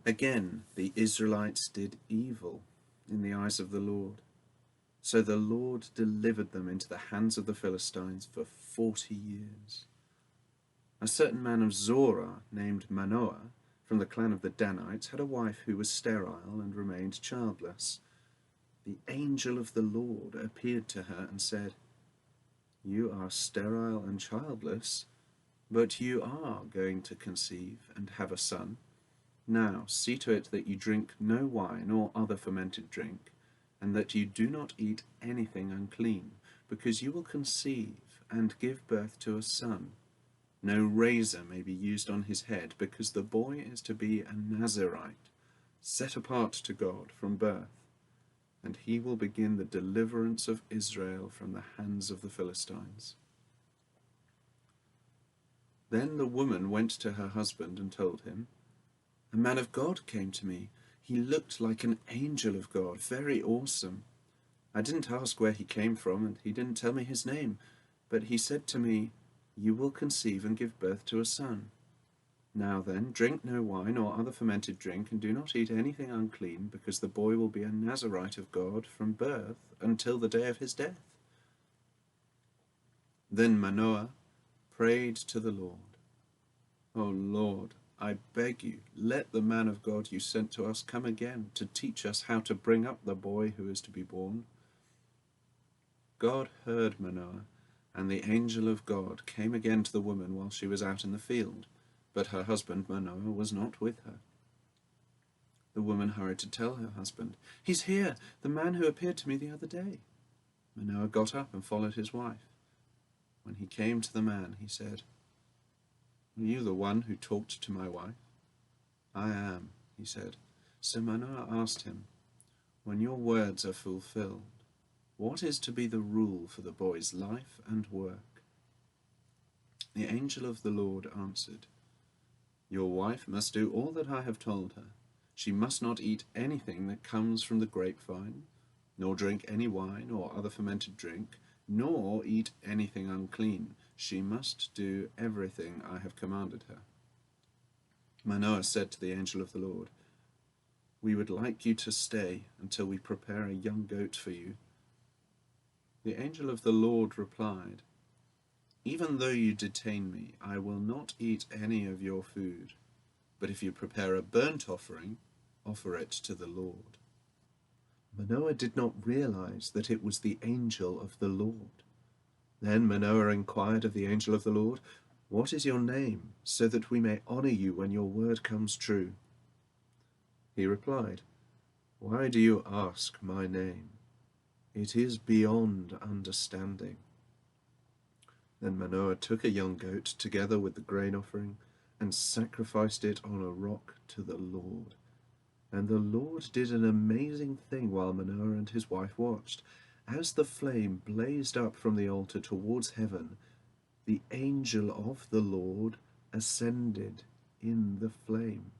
Again, the Israelites did evil in the eyes of the Lord. So the Lord delivered them into the hands of the Philistines for 40 years. A certain man of Zorah named Manoah, from the clan of the Danites, had a wife who was sterile and remained childless. The angel of the Lord appeared to her and said, "You are sterile and childless, but you are going to conceive and have a son. Now see to it that you drink no wine or other fermented drink, and that you do not eat anything unclean, because you will conceive and give birth to a son. No razor may be used on his head, because the boy is to be a Nazirite, set apart to God from birth, and he will begin the deliverance of Israel from the hands of the Philistines." Then the woman went to her husband and told him, "A man of God came to me. He looked like an angel of God, very awesome. I didn't ask where he came from, and he didn't tell me his name, but he said to me, 'You will conceive and give birth to a son. Now then, drink no wine or other fermented drink, and do not eat anything unclean, because the boy will be a Nazirite of God from birth until the day of his death.'" Then Manoah prayed to the Lord, "O Lord, I beg you, let the man of God you sent to us come again to teach us how to bring up the boy who is to be born." God heard Manoah, and the angel of God came again to the woman while she was out in the field, but her husband Manoah was not with her. The woman hurried to tell her husband, "He's here, the man who appeared to me the other day." Manoah got up and followed his wife. When he came to the man, he said, "Are you the one who talked to my wife?" "I am," he said. So Manoah asked him, "When your words are fulfilled, what is to be the rule for the boy's life and work?" The angel of the Lord answered, "Your wife must do all that I have told her. She must not eat anything that comes from the grapevine, nor drink any wine or other fermented drink, nor eat anything unclean. She must do everything I have commanded her." Manoah said to the angel of the Lord, "We would like you to stay until we prepare a young goat for you." The angel of the Lord replied, "Even though you detain me, I will not eat any of your food. But if you prepare a burnt offering, offer it to the Lord." Manoah did not realize that it was the angel of the Lord. Then Manoah inquired of the angel of the Lord, "What is your name, so that we may honor you when your word comes true?" He replied, "Why do you ask my name? It is beyond understanding." Then Manoah took a young goat together with the grain offering and sacrificed it on a rock to the Lord. And the Lord did an amazing thing while Manoah and his wife watched. As the flame blazed up from the altar towards heaven, the angel of the Lord ascended in the flame.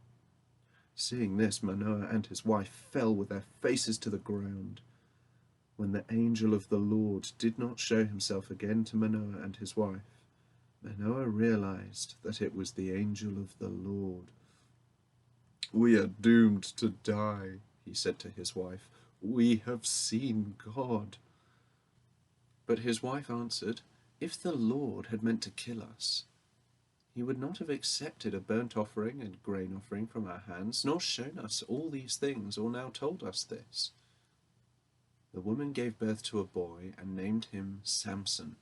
Seeing this, Manoah and his wife fell with their faces to the ground. When the angel of the Lord did not show himself again to Manoah and his wife, Manoah realized that it was the angel of the Lord. "We are doomed to die," he said to his wife. "We have seen God." But his wife answered, "If the Lord had meant to kill us, he would not have accepted a burnt offering and grain offering from our hands, nor shown us all these things, or now told us this." The woman gave birth to a boy and named him Samson.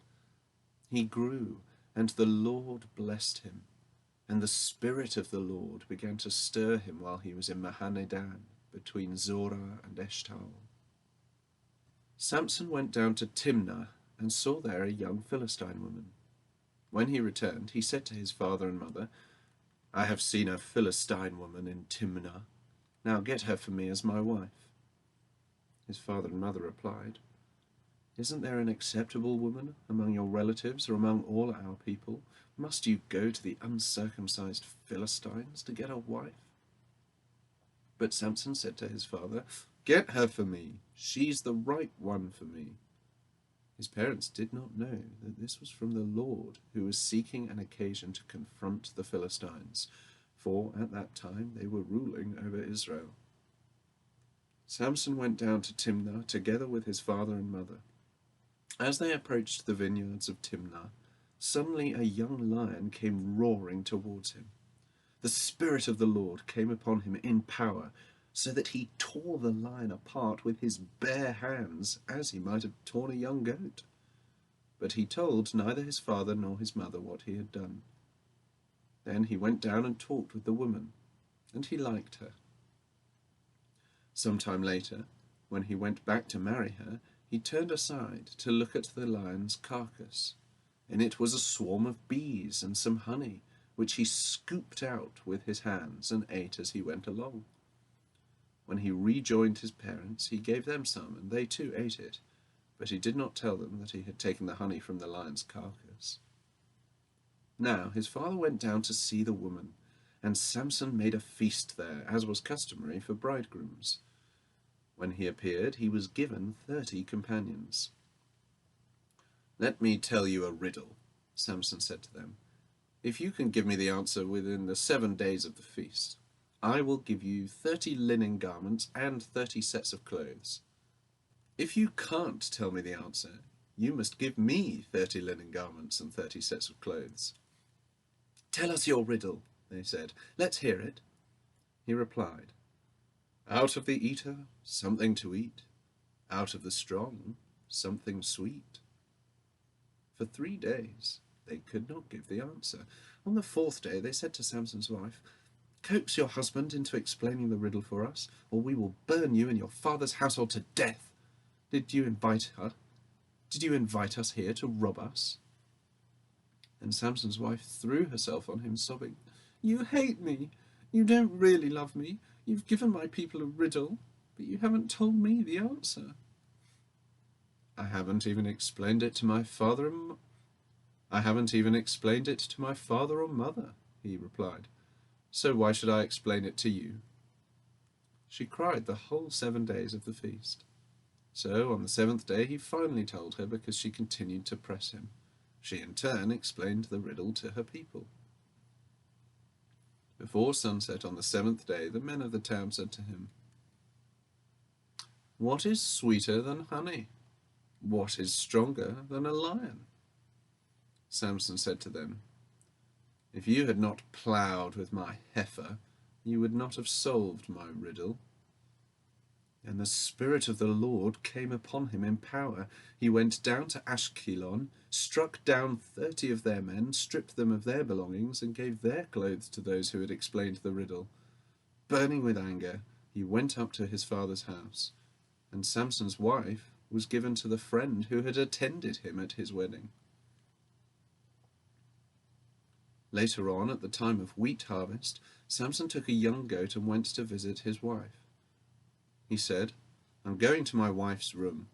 He grew, and the Lord blessed him, and the Spirit of the Lord began to stir him while he was in Mahaneh-dan, between Zorah and Eshtaol. Samson went down to Timnah and saw there a young Philistine woman. When he returned, he said to his father and mother, "I have seen a Philistine woman in Timnah. Now get her for me as my wife." His father and mother replied, "Isn't there an acceptable woman among your relatives or among all our people? Must you go to the uncircumcised Philistines to get a wife?" But Samson said to his father, "Get her for me. She's the right one for me." His parents did not know that this was from the Lord, who was seeking an occasion to confront the Philistines. for at that time they were ruling over Israel. Samson went down to Timnah together with his father and mother. As they approached the vineyards of Timnah, suddenly a young lion came roaring towards him. The Spirit of the Lord came upon him in power, so that he tore the lion apart with his bare hands, as he might have torn a young goat. But he told neither his father nor his mother what he had done. Then he went down and talked with the woman, and he liked her. Some time later, when he went back to marry her, he turned aside to look at the lion's carcass. In it was a swarm of bees and some honey, which he scooped out with his hands and ate as he went along. When he rejoined his parents, he gave them some, and they too ate it, but he did not tell them that he had taken the honey from the lion's carcass. Now his father went down to see the woman, and Samson made a feast there, as was customary for bridegrooms. When he appeared, he was given 30 companions. "Let me tell you a riddle," Samson said to them. "If you can give me the answer within the 7 days of the feast, I will give you 30 linen garments and 30 sets of clothes. If you can't tell me the answer, you must give me 30 linen garments and 30 sets of clothes." "Tell us your riddle," they said. "Let's hear it." He replied, "Out of the eater, something to eat. Out of the strong, something sweet." For 3 days they could not give the answer. On the 4th day they said to Samson's wife, "Coax your husband into explaining the riddle for us, or we will burn you and your father's household to death. Did you invite us here to rob us?" And Samson's wife threw herself on him, sobbing, "You hate me. You don't really love me. You've given my people a riddle, but you haven't told me the answer." I haven't even explained it to my father or mother," he replied. "So why should I explain it to you?" She cried the whole 7 days of the feast. So on the 7th day he finally told her, because she continued to press him. She in turn explained the riddle to her people. Before sunset on the 7th day, the men of the town said to him, "What is sweeter than honey? What is stronger than a lion?" Samson said to them, "If you had not ploughed with my heifer, you would not have solved my riddle." And the Spirit of the Lord came upon him in power. He went down to Ashkelon, struck down 30 of their men, stripped them of their belongings, and gave their clothes to those who had explained the riddle. Burning with anger, he went up to his father's house, and Samson's wife was given to the friend who had attended him at his wedding. Later on, at the time of wheat harvest, Samson took a young goat and went to visit his wife. He said, "I'm going to my wife's room,"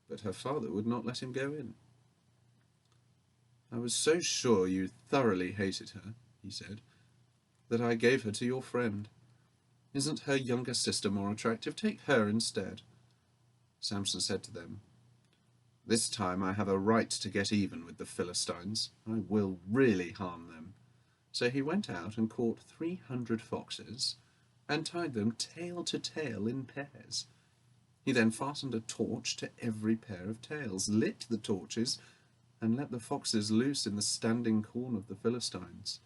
but her father would not let him go in. "I was so sure you thoroughly hated her," he said, "that I gave her to your friend. Isn't her younger sister more attractive? Take her instead." Samson said to them, "This time I have a right to get even with the Philistines. I will really harm them." So he went out and caught 300 foxes and tied them tail to tail in pairs. He then fastened a torch to every pair of tails, lit the torches, and let the foxes loose in the standing corn of the Philistines.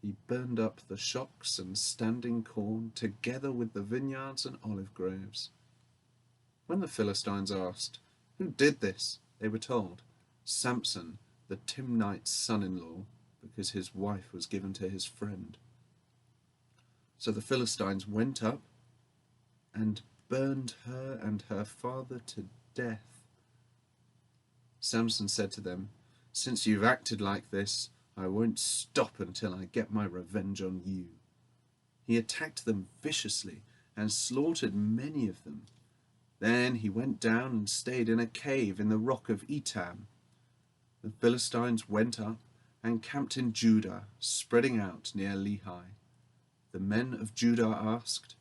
He burned up the shocks and standing corn, together with the vineyards and olive groves. When the Philistines asked, "Who did this?" they were told, "Samson, the Timnite's son-in-law, because his wife was given to his friend." So the Philistines went up and burned her and her father to death. Samson said to them, "Since you've acted like this, I won't stop until I get my revenge on you." He attacked them viciously and slaughtered many of them. Then he went down and stayed in a cave in the rock of Etam. The Philistines went up and camped in Judah, spreading out near Lehi. The men of Judah asked,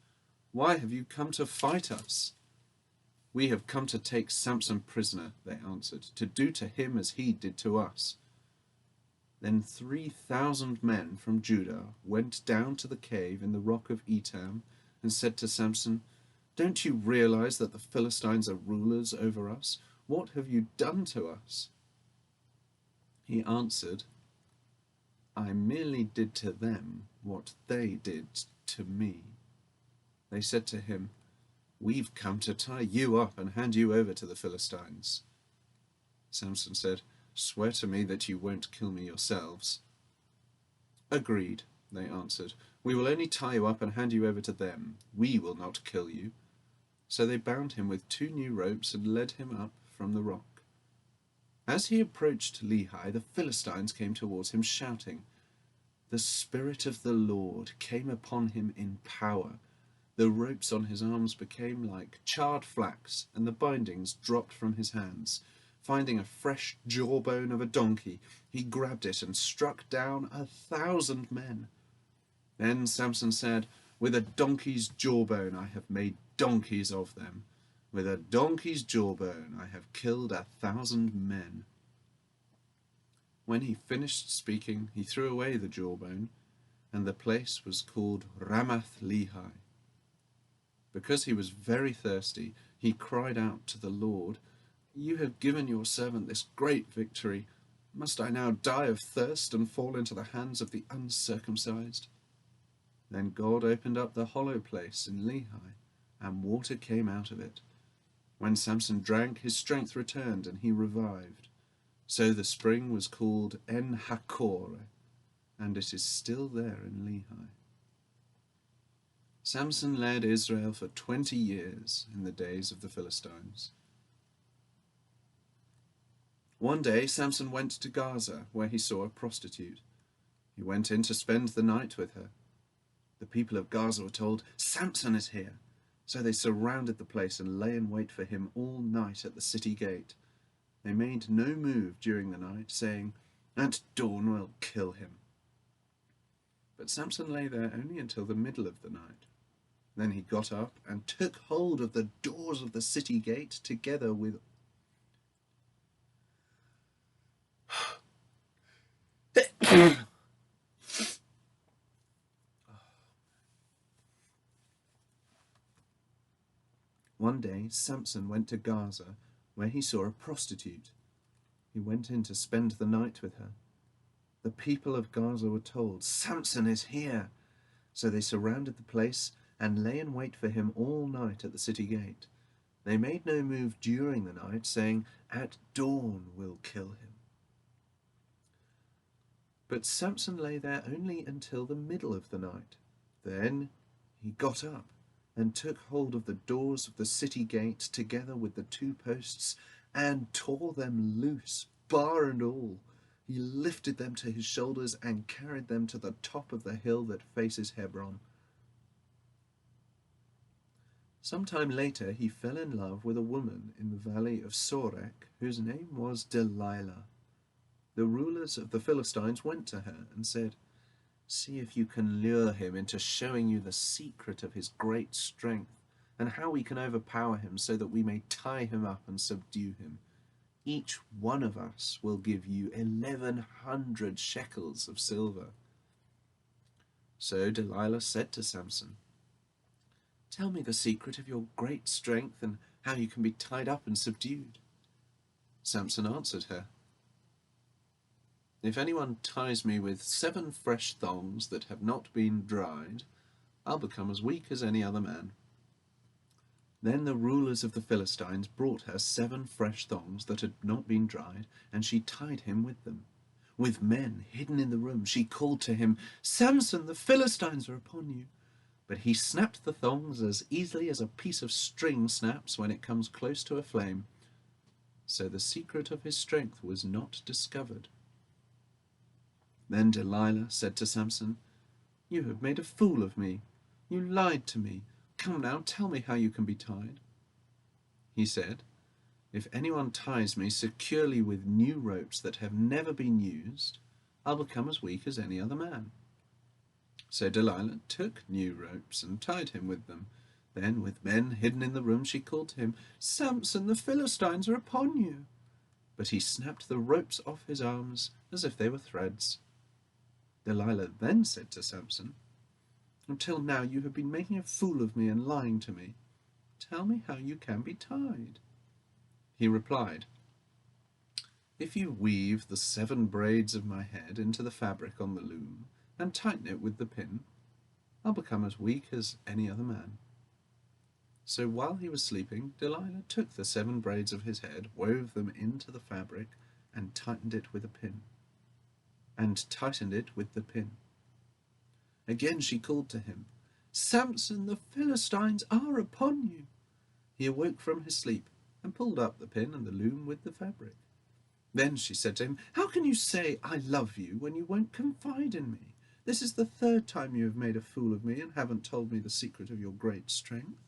"Why have you come to fight us?" "We have come to take Samson prisoner," they answered, "to do to him as he did to us." Then 3,000 men from Judah went down to the cave in the rock of Etam and said to Samson, "Don't you realize that the Philistines are rulers over us? What have you done to us?" He answered, "I merely did to them what they did to me." They said to him, "We've come to tie you up and hand you over to the Philistines." Samson said, "Swear to me that you won't kill me yourselves." "Agreed," they answered. "We will only tie you up and hand you over to them. We will not kill you." So they bound him with 2 new ropes and led him up from the rock. As he approached Lehi, the Philistines came towards him, shouting. The Spirit of the Lord came upon him in power. The ropes on his arms became like charred flax, and the bindings dropped from his hands. Finding a fresh jawbone of a donkey, he grabbed it and struck down 1,000 men. Then Samson said, "With a donkey's jawbone I have made donkeys of them. With a donkey's jawbone I have killed 1,000 men." When he finished speaking, he threw away the jawbone, and the place was called Ramath Lehi. Because he was very thirsty, he cried out to the Lord, "You have given your servant this great victory. Must I now die of thirst and fall into the hands of the uncircumcised?" Then God opened up the hollow place in Lehi, and water came out of it. When Samson drank, his strength returned, and he revived. So the spring was called En Hakkore, and it is still there in Lehi. Samson led Israel for 20 years in the days of the Philistines. One day Samson went to Gaza, where he saw a prostitute. He went in to spend the night with her. The people of Gaza were told, "Samson is here." So they surrounded the place and lay in wait for him all night at the city gate. They made no move during the night, saying, "At dawn we'll kill him." But Samson lay there only until the middle of the night. Then he got up and took hold of the doors of the city gate together with One day Samson went to Gaza, where he saw a prostitute. He went in to spend the night with her. The people of Gaza were told, "Samson is here." So they surrounded the place and lay in wait for him all night at the city gate. They made no move during the night, saying, "At dawn we'll kill him." But Samson lay there only until the middle of the night. Then he got up and took hold of the doors of the city gate together with the 2 posts and tore them loose, bar and all. He lifted them to his shoulders and carried them to the top of the hill that faces Hebron. Some time later he fell in love with a woman in the valley of Sorek, whose name was Delilah. The rulers of the Philistines went to her and said, "See if you can lure him into showing you the secret of his great strength, and how we can overpower him so that we may tie him up and subdue him. Each one of us will give you 1,100 shekels of silver." So Delilah said to Samson, "Tell me the secret of your great strength and how you can be tied up and subdued." Samson answered her, "If anyone ties me with 7 fresh thongs that have not been dried, I'll become as weak as any other man." Then the rulers of the Philistines brought her 7 fresh thongs that had not been dried, and she tied him with them. With men hidden in the room, she called to him, "Samson, the Philistines are upon you." But he snapped the thongs as easily as a piece of string snaps when it comes close to a flame. So the secret of his strength was not discovered. Then Delilah said to Samson, "You have made a fool of me. You lied to me. Come now, tell me how you can be tied." He said, "If anyone ties me securely with new ropes that have never been used, I'll become as weak as any other man." So Delilah took new ropes and tied him with them. Then, with men hidden in the room, she called to him, "Samson, the Philistines are upon you." but he snapped the ropes off his arms as if they were threads. Delilah then said to Samson, "Until now you have been making a fool of me and lying to me. Tell me how you can be tied." He replied, "If you weave the 7 braids of my head into the fabric on the loom and tighten it with the pin, I'll become as weak as any other man." So while he was sleeping, Delilah took the 7 braids of his head, wove them into the fabric, and tightened it with the pin. Again she called to him, "Samson, the Philistines are upon you." He awoke from his sleep and pulled up the pin and the loom with the fabric. Then she said to him, "How can you say I love you when you won't confide in me? This is the 3rd time you have made a fool of me and haven't told me the secret of your great strength."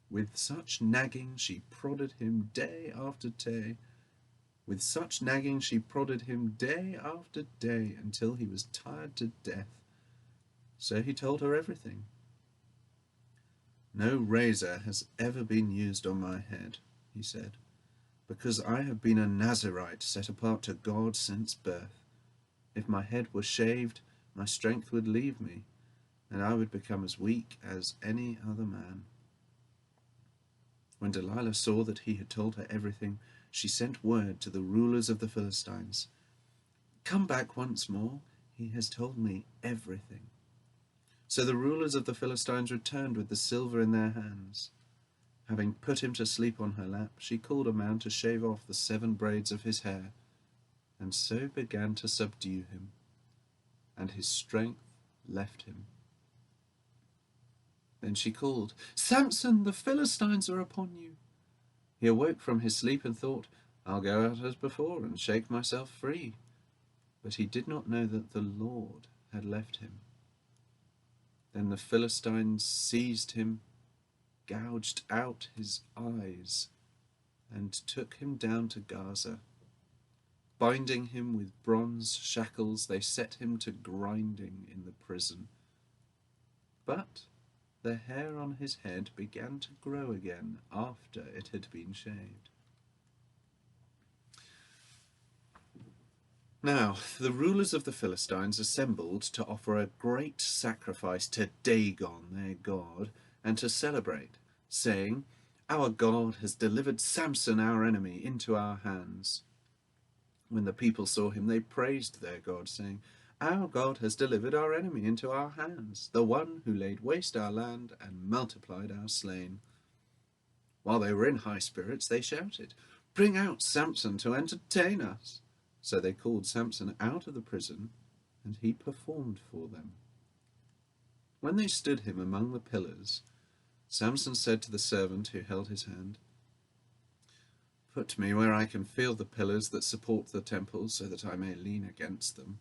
With such nagging she prodded him day after day. Until he was tired to death. So he told her everything. "No razor has ever been used on my head," he said, "because I have been a Nazirite set apart to God since birth. If my head were shaved, my strength would leave me, and I would become as weak as any other man." When Delilah saw that he had told her everything, she sent word to the rulers of the Philistines, "Come back once more. He has told me everything." So the rulers of the Philistines returned with the silver in their hands. Having put him to sleep on her lap, she called a man to shave off the 7 braids of his hair, and so began to subdue him, and his strength left him. Then she called, "Samson, the Philistines are upon you." He awoke from his sleep and thought, "I'll go out as before and shake myself free." But he did not know that the Lord had left him. Then the Philistines seized him, gouged out his eyes, and took him down to Gaza. Binding him with bronze shackles, they set him to grinding in the prison. But the hair on his head began to grow again after it had been shaved. Now the rulers of the Philistines assembled to offer a great sacrifice to Dagon, their god, and to celebrate, saying, "Our God has delivered Samson, our enemy, into our hands." When the people saw him, they praised their God, saying, "Our God has delivered our enemy into our hands, the one who laid waste our land and multiplied our slain." While they were in high spirits, they shouted, "Bring out Samson to entertain us." So they called Samson out of the prison, and he performed for them. When they stood him among the pillars, Samson said to the servant who held his hand, "Put me where I can feel the pillars that support the temple, so that I may lean against them."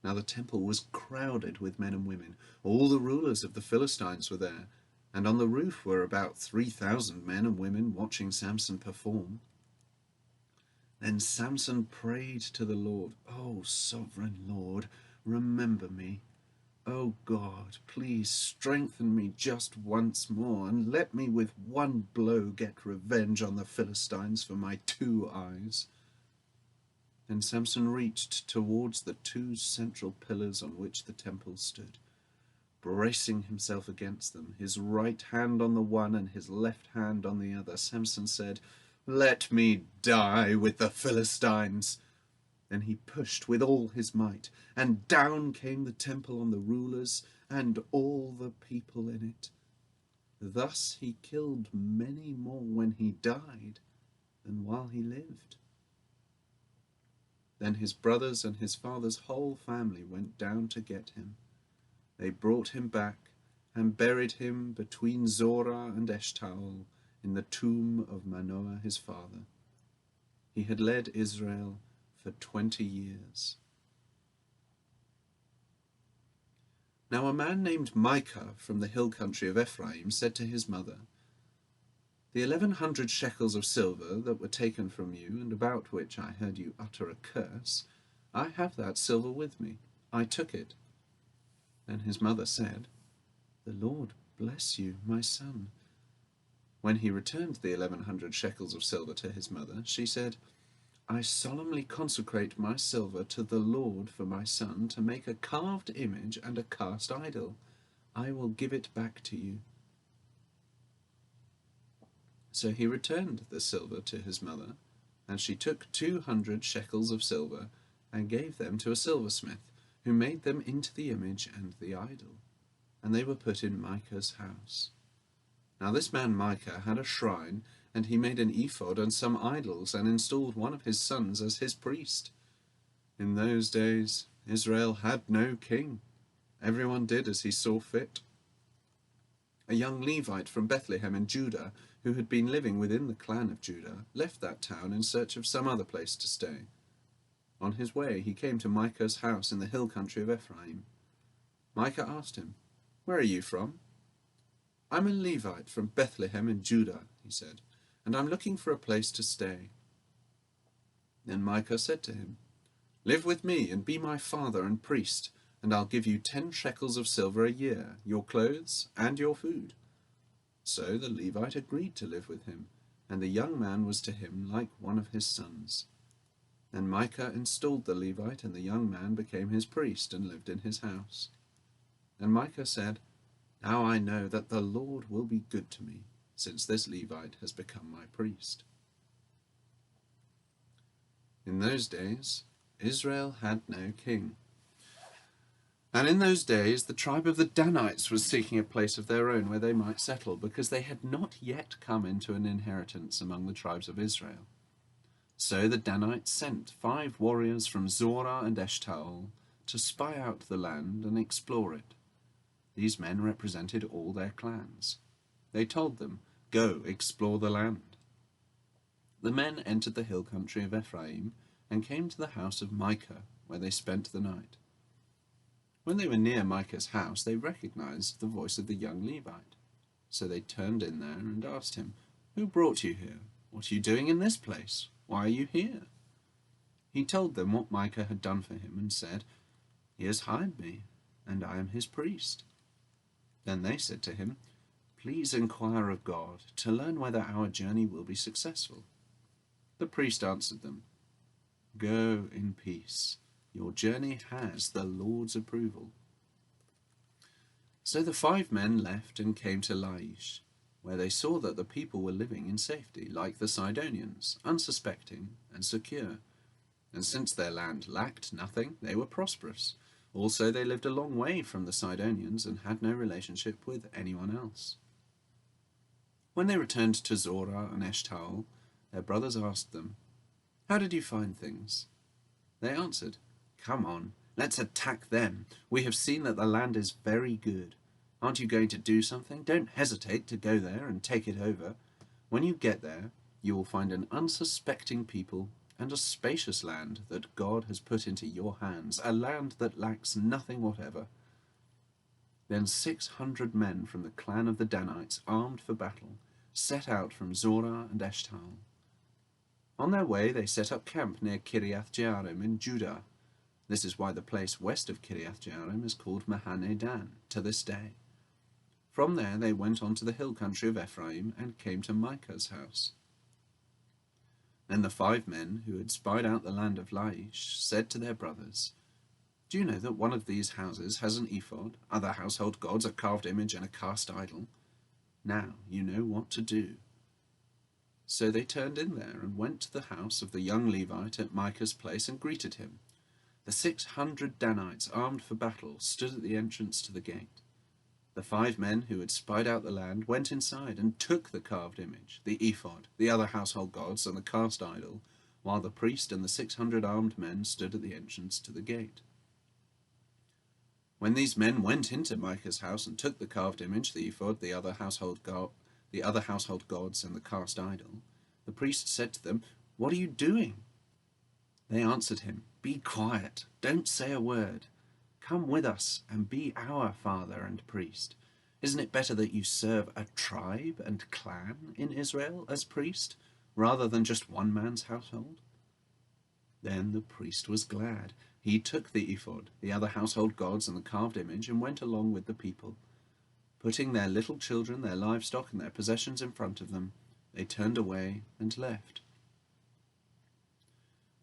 Now the temple was crowded with men and women. All the rulers of the Philistines were there, and on the roof were about 3,000 men and women watching Samson perform. Then Samson prayed to the Lord, "O sovereign Lord, remember me. O God, please strengthen me just once more, and let me with one blow get revenge on the Philistines for my 2 eyes." Then Samson reached towards the 2 central pillars on which the temple stood. Bracing himself against them, his right hand on the one and his left hand on the other, Samson said, "Let me die with the Philistines." Then he pushed with all his might, and down came the temple on the rulers and all the people in it. Thus he killed many more when he died than while he lived. Then his brothers and his father's whole family went down to get him. They brought him back and buried him between Zorah and Eshtaol in the tomb of Manoah his father. He had led Israel for 20 years. Now a man named Micah from the hill country of Ephraim said to his mother, "The 1,100 shekels of silver that were taken from you, and about which I heard you utter a curse, I have that silver with me. I took it." Then his mother said, "The Lord bless you, my son." When he returned the 1,100 shekels of silver to his mother, she said, I solemnly consecrate my silver to the Lord for my son to make a carved image and a cast idol. I will give it back to you. So he returned the silver to his mother, and she took 200 shekels of silver and gave them to a silversmith, who made them into the image and the idol, and they were put in Micah's house. Now this man Micah had a shrine, and he made an ephod and some idols, and installed one of his sons as his priest. In those days Israel had no king. Everyone did as he saw fit. A young Levite from Bethlehem in Judah, who had been living within the clan of Judah, left that town in search of some other place to stay. On his way he came to Micah's house in the hill country of Ephraim. Micah asked him, Where are you from? I'm a Levite from Bethlehem in Judah, he said, and I'm looking for a place to stay. Then Micah said to him, Live with me and be my father and priest, and I'll give you 10 shekels of silver a year, your clothes and your food. So the Levite agreed to live with him, and the young man was to him like one of his sons. Then Micah installed the Levite, and the young man became his priest and lived in his house. And Micah said, Now I know that the Lord will be good to me, since this Levite has become my priest. In those days, Israel had no king. And in those days, the tribe of the Danites was seeking a place of their own where they might settle, because they had not yet come into an inheritance among the tribes of Israel. So the Danites sent 5 warriors from Zorah and Eshtaol to spy out the land and explore it. These men represented all their clans. They told them, Go, explore the land. The men entered the hill country of Ephraim and came to the house of Micah, where they spent the night. When they were near Micah's house, they recognized the voice of the young Levite. So they turned in there and asked him, Who brought you here? What are you doing in this place? Why are you here? He told them what Micah had done for him and said, He has hired me, and I am his priest. Then they said to him, Please inquire of God to learn whether our journey will be successful. The priest answered them, Go in peace. Your journey has the Lord's approval. So the 5 men left and came to Laish, where they saw that the people were living in safety, like the Sidonians, unsuspecting and secure. And since their land lacked nothing, they were prosperous. Also, they lived a long way from the Sidonians and had no relationship with anyone else. When they returned to Zorah and Eshtaol, their brothers asked them, How did you find things? They answered, Come on, let's attack them. We have seen that the land is very good. Aren't you going to do something? Don't hesitate to go there and take it over. When you get there, you will find an unsuspecting people and a spacious land that God has put into your hands, a land that lacks nothing whatever. Then 600 men from the clan of the Danites, armed for battle, set out from Zorah and Eshtaol. On their way they set up camp near Kiriath Jearim in Judah. This is why the place west of Kiriath Jearim is called Mahane Dan to this day. From there they went on to the hill country of Ephraim and came to Micah's house. Then the 5 men who had spied out the land of Laish said to their brothers, Do you know that one of these houses has an ephod, other household gods, a carved image, and a cast idol? Now you know what to do. So they turned in there and went to the house of the young Levite at Micah's place and greeted him. The 600 Danites, armed for battle, stood at the entrance to the gate. The 5 men who had spied out the land went inside and took the carved image, the ephod, the other household gods, and the cast idol, while the priest and the 600 armed men stood at the entrance to the gate. When these men went into Micah's house and took the carved image, the ephod, the other household gods, and the cast idol, the priest said to them, What are you doing? They answered him, Be quiet, don't say a word. Come with us and be our father and priest. Isn't it better that you serve a tribe and clan in Israel as priest, rather than just one man's household? Then the priest was glad. He took the ephod, the other household gods, and the carved image, and went along with the people. Putting their little children, their livestock, and their possessions in front of them, they turned away and left.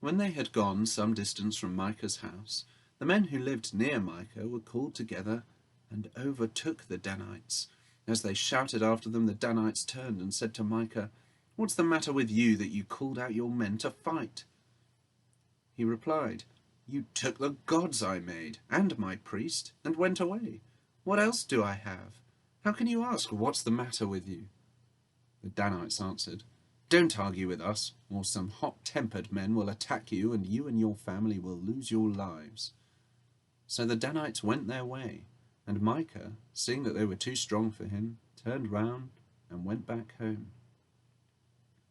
When they had gone some distance from Micah's house, the men who lived near Micah were called together and overtook the Danites. As they shouted after them, the Danites turned and said to Micah, "What's the matter with you that you called out your men to fight?" He replied, "You took the gods I made, and my priest, and went away. What else do I have? How can you ask, what's the matter with you?" The Danites answered, "Don't argue with us, or some hot-tempered men will attack you, and your family will lose your lives." So the Danites went their way, and Micah, seeing that they were too strong for him, turned round and went back home.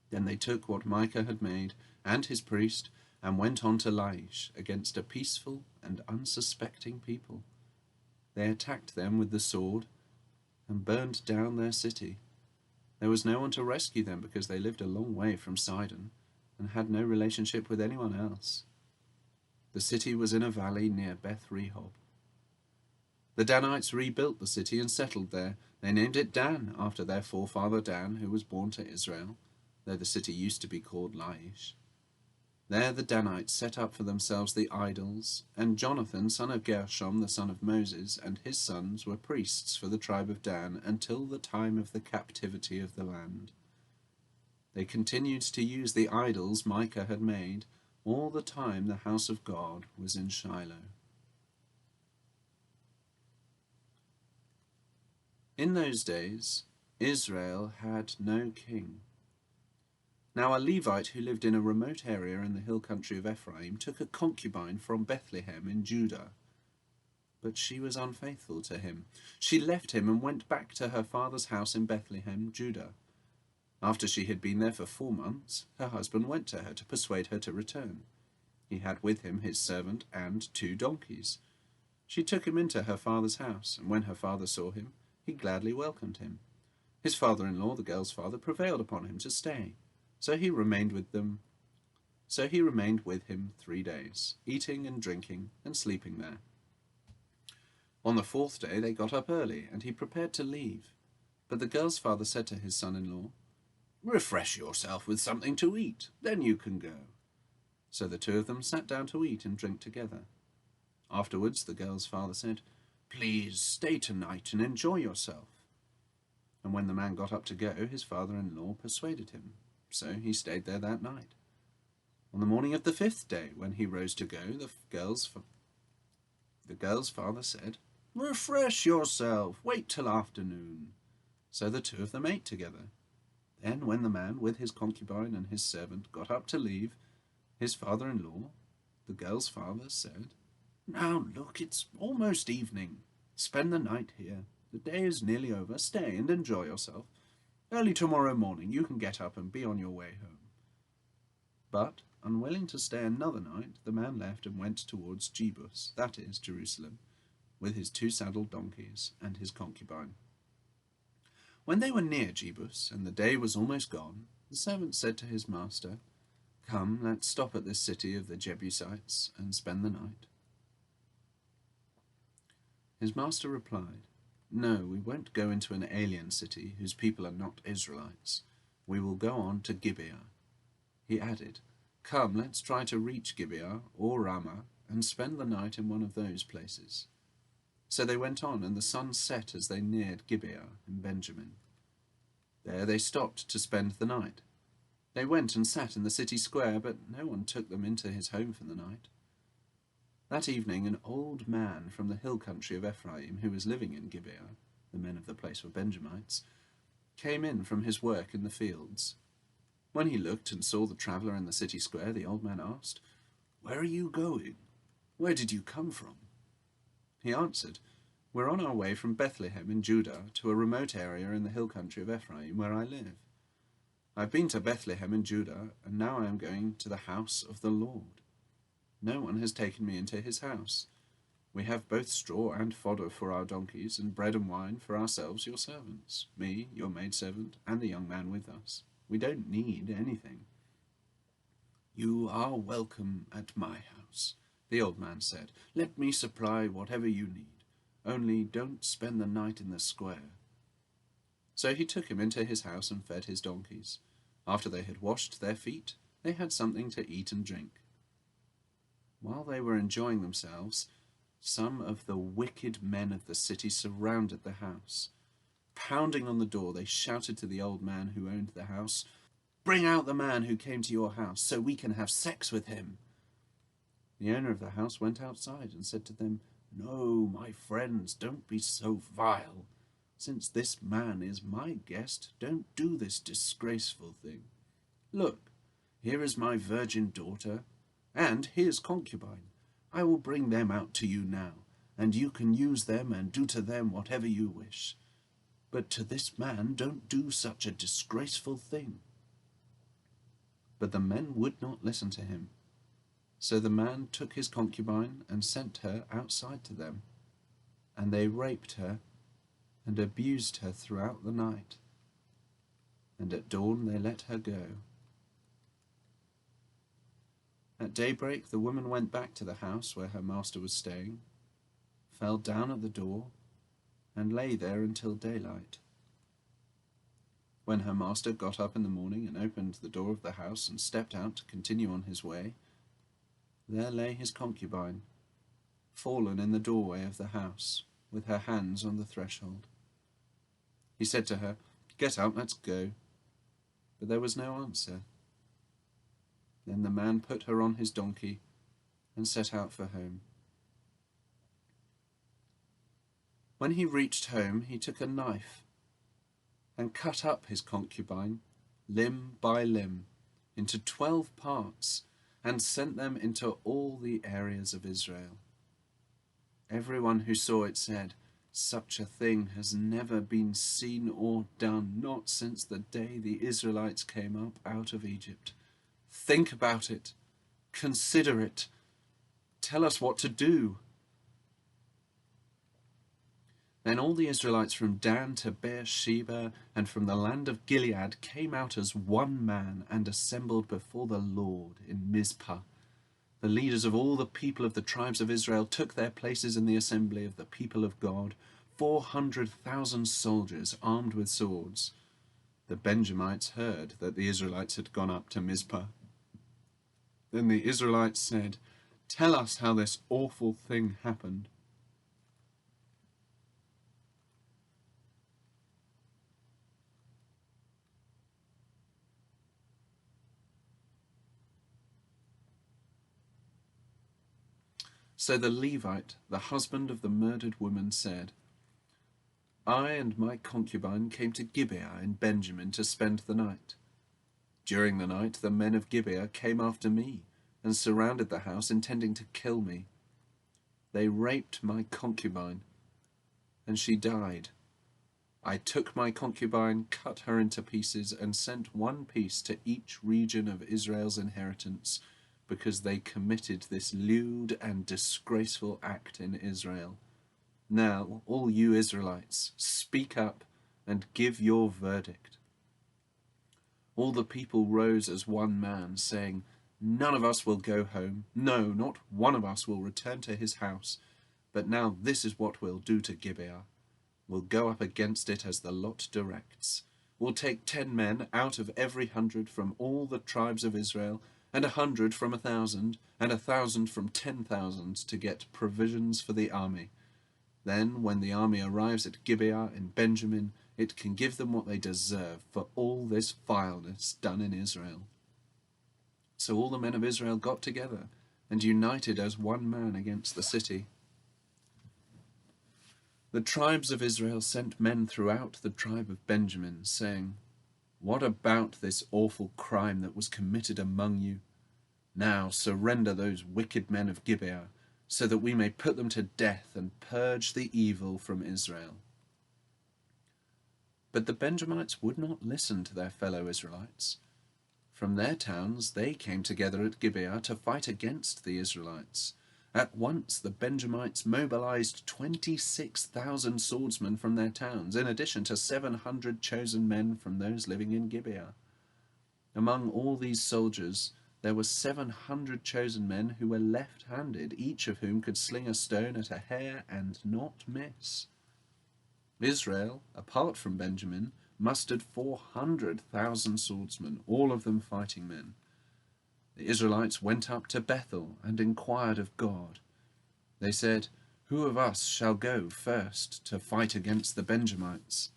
Then they took what Micah had made, and his priest, and went on to Laish against a peaceful and unsuspecting people. They attacked them with the sword and burned down their city. There was no one to rescue them because they lived a long way from Sidon and had no relationship with anyone else. The city was in a valley near Beth Rehob. The Danites rebuilt the city and settled there. They named it Dan, after their forefather Dan, who was born to Israel, though the city used to be called Laish. There the Danites set up for themselves the idols, and Jonathan, son of Gershom, the son of Moses, and his sons were priests for the tribe of Dan until the time of the captivity of the land. They continued to use the idols Micah had made all the time the house of God was in Shiloh. In those days, Israel had no king. Now a Levite who lived in a remote area in the hill country of Ephraim took a concubine from Bethlehem in Judah. But she was unfaithful to him. She left him and went back to her father's house in Bethlehem, Judah. After she had been there for 4 months, her husband went to her to persuade her to return. He had with him his servant and 2 donkeys. She took him into her father's house, and when her father saw him, he gladly welcomed him. His father-in-law, the girl's father, prevailed upon him to stay. So he remained with him 3 days, eating and drinking and sleeping there. On the 4th day they got up early, and he prepared to leave. But the girl's father said to his son-in-law, "Refresh yourself with something to eat, then you can go." So the 2 of them sat down to eat and drink together. Afterwards the girl's father said, "Please stay tonight and enjoy yourself." And when the man got up to go, his father-in-law persuaded him. So he stayed there that night. On the morning of the 5th day, when he rose to go, the girl's father said, "Refresh yourself, wait till afternoon." So the 2 of them ate together. Then when the man with his concubine and his servant got up to leave, his father-in-law, the girl's father, said, "Now look, it's almost evening. Spend the night here. The day is nearly over. Stay and enjoy yourself. Early tomorrow morning you can get up and be on your way home." But, unwilling to stay another night, the man left and went towards Jebus, that is, Jerusalem, with his 2 saddled donkeys and his concubine. When they were near Jebus, and the day was almost gone, the servant said to his master, "Come, let's stop at this city of the Jebusites and spend the night." His master replied, "No, we won't go into an alien city whose people are not Israelites. We will go on to Gibeah." He added, "Come, let's try to reach Gibeah or Ramah and spend the night in one of those places." So they went on, and the sun set as they neared Gibeah in Benjamin. There they stopped to spend the night. They went and sat in the city square, but no one took them into his home for the night. That evening an old man from the hill country of Ephraim, who was living in Gibeah, the men of the place were Benjamites, came in from his work in the fields. When he looked and saw the traveller in the city square, the old man asked, "Where are you going? Where did you come from?" He answered, "We're on our way from Bethlehem in Judah to a remote area in the hill country of Ephraim where I live. I've been to Bethlehem in Judah, and now I am going to the house of the Lord. No one has taken me into his house. We have both straw and fodder for our donkeys, and bread and wine for ourselves, your servants, me, your maidservant, and the young man with us. We don't need anything." "You are welcome at my house," the old man said. "Let me supply whatever you need. Only don't spend the night in the square. So he took him into his house and fed his donkeys. After they had washed their feet, they had something to eat and drink. While they were enjoying themselves, some of the wicked men of the city surrounded the house. Pounding on the door, they shouted to the old man who owned the house, "Bring out the man who came to your house, so we can have sex with him." The owner of the house went outside and said to them, "No, my friends, don't be so vile. Since this man is my guest, don't do this disgraceful thing. Look, here is my virgin daughter and his concubine. I will bring them out to you now, and you can use them and do to them whatever you wish. But to this man don't do such a disgraceful thing." But the men would not listen to him. So the man took his concubine and sent her outside to them, and they raped her and abused her throughout the night, and at dawn they let her go. At daybreak the woman went back to the house where her master was staying, fell down at the door, and lay there until daylight. When her master got up in the morning and opened the door of the house and stepped out to continue on his way, there lay his concubine, fallen in the doorway of the house, with her hands on the threshold. He said to her, "Get up, let's go." But there was no answer. Then the man put her on his donkey and set out for home. When he reached home, he took a knife and cut up his concubine, limb by limb, into 12 parts, and sent them into all the areas of Israel. Everyone who saw it said, "Such a thing has never been seen or done, not since the day the Israelites came up out of Egypt. Think about it. Consider it. Tell us what to do." Then all the Israelites from Dan to Beersheba and from the land of Gilead came out as one man and assembled before the Lord in Mizpah. The leaders of all the people of the tribes of Israel took their places in the assembly of the people of God, 400,000 soldiers armed with swords. The Benjamites heard that the Israelites had gone up to Mizpah. Then the Israelites said, "Tell us how this awful thing happened." So the Levite, the husband of the murdered woman, said, "I and my concubine came to Gibeah in Benjamin to spend the night. During the night the men of Gibeah came after me and surrounded the house, intending to kill me. They raped my concubine, and she died. I took my concubine, cut her into pieces, and sent one piece to each region of Israel's inheritance, because they committed this lewd and disgraceful act in Israel. Now, all you Israelites, speak up and give your verdict." All the people rose as one man, saying, "None of us will go home. No, not one of us will return to his house. But now this is what we'll do to Gibeah. We'll go up against it as the lot directs. We'll take 10 men out of every 100 from all the tribes of Israel, and 100 from 1,000, and 1,000 from 10,000 to get provisions for the army. Then, when the army arrives at Gibeah in Benjamin, it can give them what they deserve for all this vileness done in Israel." So all the men of Israel got together and united as one man against the city. The tribes of Israel sent men throughout the tribe of Benjamin, saying, "What about this awful crime that was committed among you? Now surrender those wicked men of Gibeah, so that we may put them to death and purge the evil from Israel." But the Benjamites would not listen to their fellow Israelites. From their towns they came together at Gibeah to fight against the Israelites. At once the Benjamites mobilized 26,000 swordsmen from their towns, in addition to 700 chosen men from those living in Gibeah. Among all these soldiers there were 700 chosen men who were left-handed, each of whom could sling a stone at a hair and not miss. Israel, apart from Benjamin, mustered 400,000 swordsmen, all of them fighting men. The Israelites went up to Bethel and inquired of God. They said, "Who of us shall go first to fight against the Benjamites?"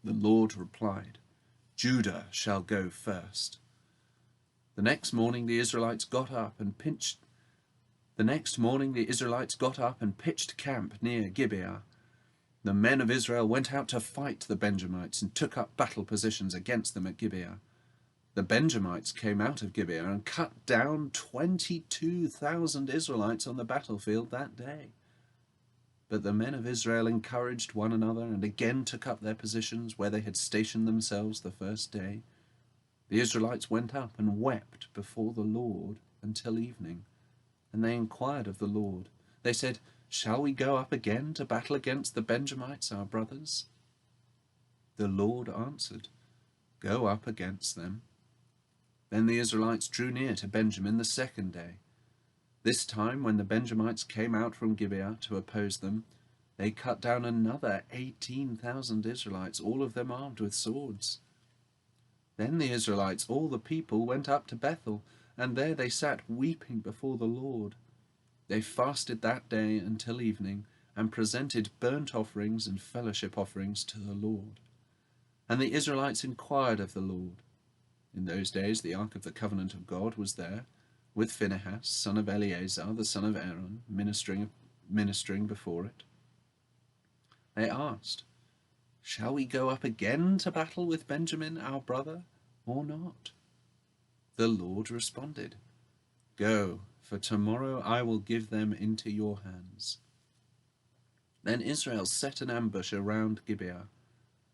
The Lord replied, "Judah shall go first." The next morning the Israelites got up and pitched camp near Gibeah. The men of Israel went out to fight the Benjamites and took up battle positions against them at Gibeah. The Benjamites came out of Gibeah and cut down 22,000 Israelites on the battlefield that day. But the men of Israel encouraged one another and again took up their positions where they had stationed themselves the first day. The Israelites went up and wept before the Lord until evening, and they inquired of the Lord. They said, "Shall we go up again to battle against the Benjamites, our brothers?" The Lord answered, "Go up against them." Then the Israelites drew near to Benjamin the second day. This time, when the Benjamites came out from Gibeah to oppose them, they cut down another 18,000 Israelites, all of them armed with swords. Then the Israelites, all the people, went up to Bethel, and there they sat weeping before the Lord. They fasted that day until evening, and presented burnt offerings and fellowship offerings to the Lord. And the Israelites inquired of the Lord. In those days the ark of the covenant of God was there, with Phinehas, son of Eleazar, the son of Aaron, ministering before it. They asked, "Shall we go up again to battle with Benjamin, our brother, or not?" The Lord responded, "Go, for tomorrow I will give them into your hands." Then Israel set an ambush around Gibeah.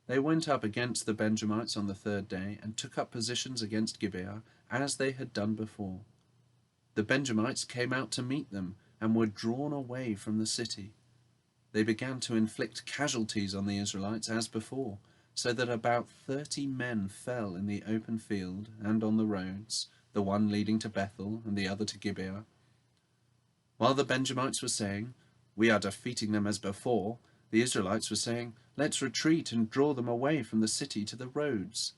They went up against the Benjamites on the third day and took up positions against Gibeah as they had done before. The Benjamites came out to meet them and were drawn away from the city. They began to inflict casualties on the Israelites as before, so that about 30 men fell in the open field and on the roads, the one leading to Bethel and the other to Gibeah. While the Benjamites were saying, "We are defeating them as before," the Israelites were saying, "Let's retreat and draw them away from the city to the roads."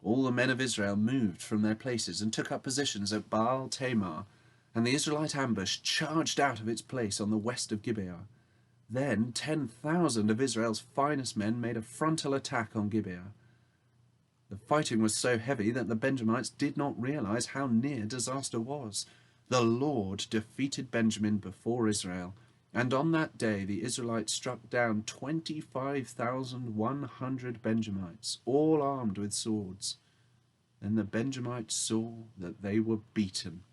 All the men of Israel moved from their places and took up positions at Baal Tamar, and the Israelite ambush charged out of its place on the west of Gibeah. Then 10,000 of Israel's finest men made a frontal attack on Gibeah. The fighting was so heavy that the Benjamites did not realize how near disaster was. The Lord defeated Benjamin before Israel, and on that day the Israelites struck down 25,100 Benjamites, all armed with swords. Then the Benjamites saw that they were beaten.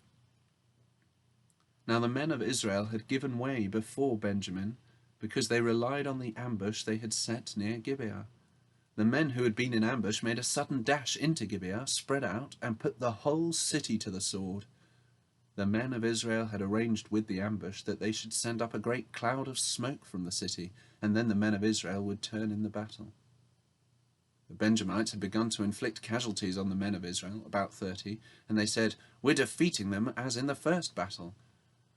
Now the men of Israel had given way before Benjamin, because they relied on the ambush they had set near Gibeah. The men who had been in ambush made a sudden dash into Gibeah, spread out, and put the whole city to the sword. The men of Israel had arranged with the ambush that they should send up a great cloud of smoke from the city, and then the men of Israel would turn in the battle. The Benjamites had begun to inflict casualties on the men of Israel, about 30, and they said, "We're defeating them as in the first battle."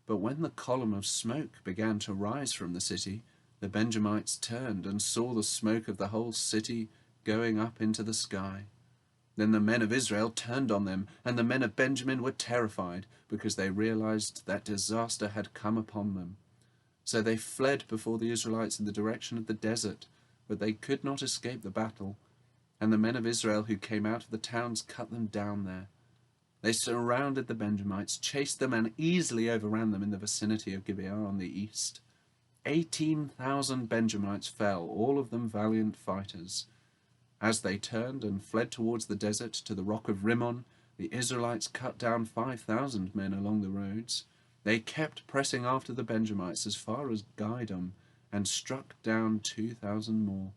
But when the column of smoke began to rise from the city, the Benjamites turned and saw the smoke of the whole city going up into the sky. Then the men of Israel turned on them, and the men of Benjamin were terrified, because they realized that disaster had come upon them. So they fled before the Israelites in the direction of the desert, but they could not escape the battle, and the men of Israel who came out of the towns cut them down there. They surrounded the Benjamites, chased them, and easily overran them in the vicinity of Gibeah on the east. 18,000 Benjamites fell, all of them valiant fighters. As they turned and fled towards the desert to the rock of Rimmon, the Israelites cut down 5,000 men along the roads. They kept pressing after the Benjamites as far as Gidom, and struck down 2,000 more.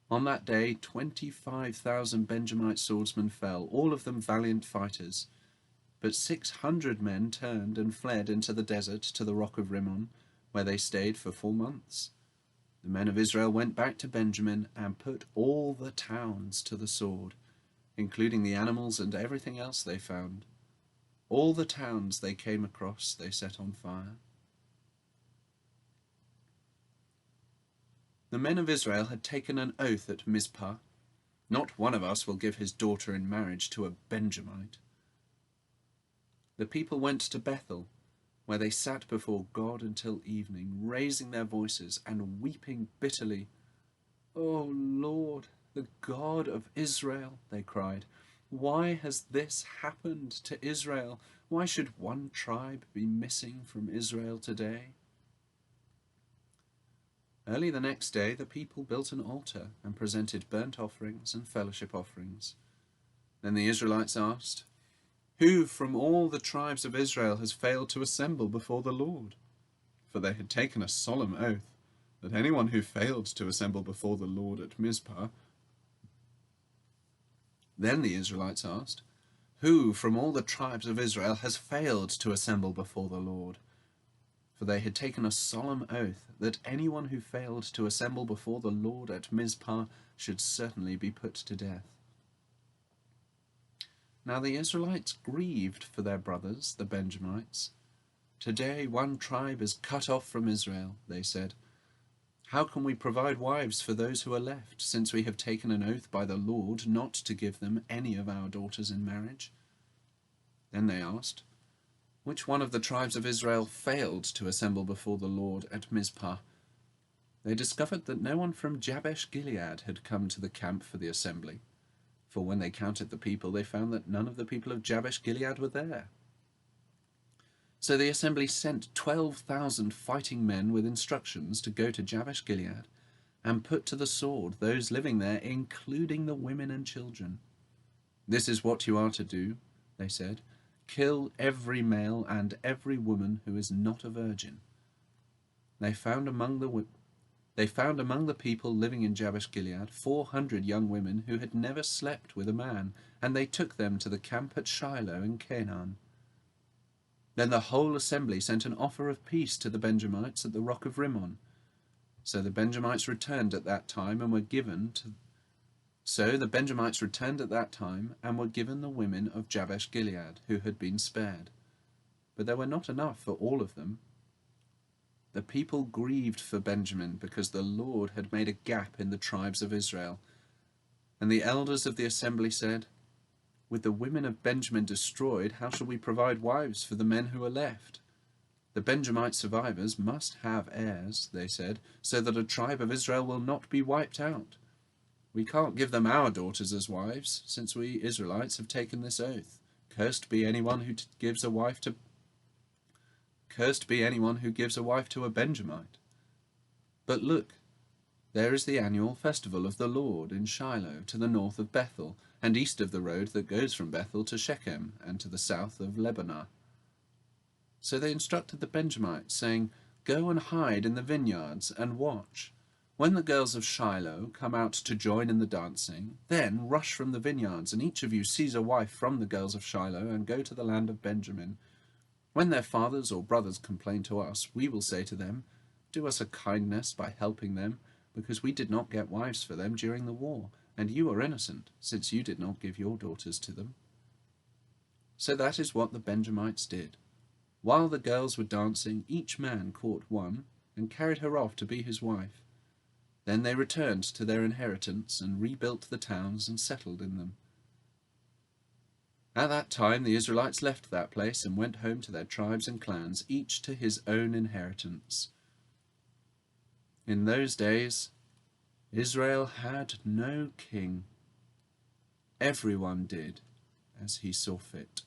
On that day 25,000 Benjamite swordsmen fell, all of them valiant fighters. But 600 men turned and fled into the desert to the rock of Rimmon, where they stayed for 4 months. The men of Israel went back to Benjamin and put all the towns to the sword, including the animals and everything else they found. All the towns they came across they set on fire. The men of Israel had taken an oath at Mizpah, "Not one of us will give his daughter in marriage to a Benjamite." The people went to Bethel, where they sat before God until evening, raising their voices and weeping bitterly. "O Lord, the God of Israel," they cried, "why has this happened to Israel? Why should one tribe be missing from Israel today?" Early the next day the people built an altar and presented burnt offerings and fellowship offerings. Then the Israelites asked, "Who from all the tribes of Israel has failed to assemble before the Lord?" For they had taken a solemn oath that anyone who failed to assemble before the Lord at Mizpah. Then the Israelites asked, "Who from all the tribes of Israel has failed to assemble before the Lord?" For they had taken a solemn oath that anyone who failed to assemble before the Lord at Mizpah should certainly be put to death. Now the Israelites grieved for their brothers, the Benjamites. "Today one tribe is cut off from Israel," they said. "How can we provide wives for those who are left, since we have taken an oath by the Lord not to give them any of our daughters in marriage?" Then they asked, "Which one of the tribes of Israel failed to assemble before the Lord at Mizpah?" They discovered that no one from Jabesh Gilead had come to the camp for the assembly, for when they counted the people, they found that none of the people of Jabesh Gilead were there. So the assembly sent 12,000 fighting men with instructions to go to Jabesh Gilead and put to the sword those living there, including the women and children. "This is what you are to do," they said. "Kill every male and every woman who is not a virgin." They found among the people living in Jabesh Gilead 400 young women who had never slept with a man, and they took them to the camp at Shiloh in Canaan. Then the whole assembly sent an offer of peace to the Benjamites at the rock of Rimmon. So the Benjamites returned at that time and were given the women of Jabesh Gilead who had been spared. But there were not enough for all of them. The people grieved for Benjamin because the Lord had made a gap in the tribes of Israel. And the elders of the assembly said, "With the women of Benjamin destroyed, how shall we provide wives for the men who are left? The Benjamite survivors must have heirs," they said, "so that a tribe of Israel will not be wiped out. We can't give them our daughters as wives, since we Israelites have taken this oath. Cursed be anyone who gives a wife to a Benjamite. But look, there is the annual festival of the Lord in Shiloh, to the north of Bethel, and east of the road that goes from Bethel to Shechem, and to the south of Lebanah." So they instructed the Benjamites, saying, "Go and hide in the vineyards and watch. When the girls of Shiloh come out to join in the dancing, then rush from the vineyards, and each of you seize a wife from the girls of Shiloh and go to the land of Benjamin. When their fathers or brothers complain to us, we will say to them, 'Do us a kindness by helping them, because we did not get wives for them during the war, and you are innocent, since you did not give your daughters to them.'" So that is what the Benjamites did. While the girls were dancing, each man caught one and carried her off to be his wife. Then they returned to their inheritance and rebuilt the towns and settled in them. At that time the Israelites left that place and went home to their tribes and clans, each to his own inheritance. In those days, Israel had no king. Everyone did as he saw fit.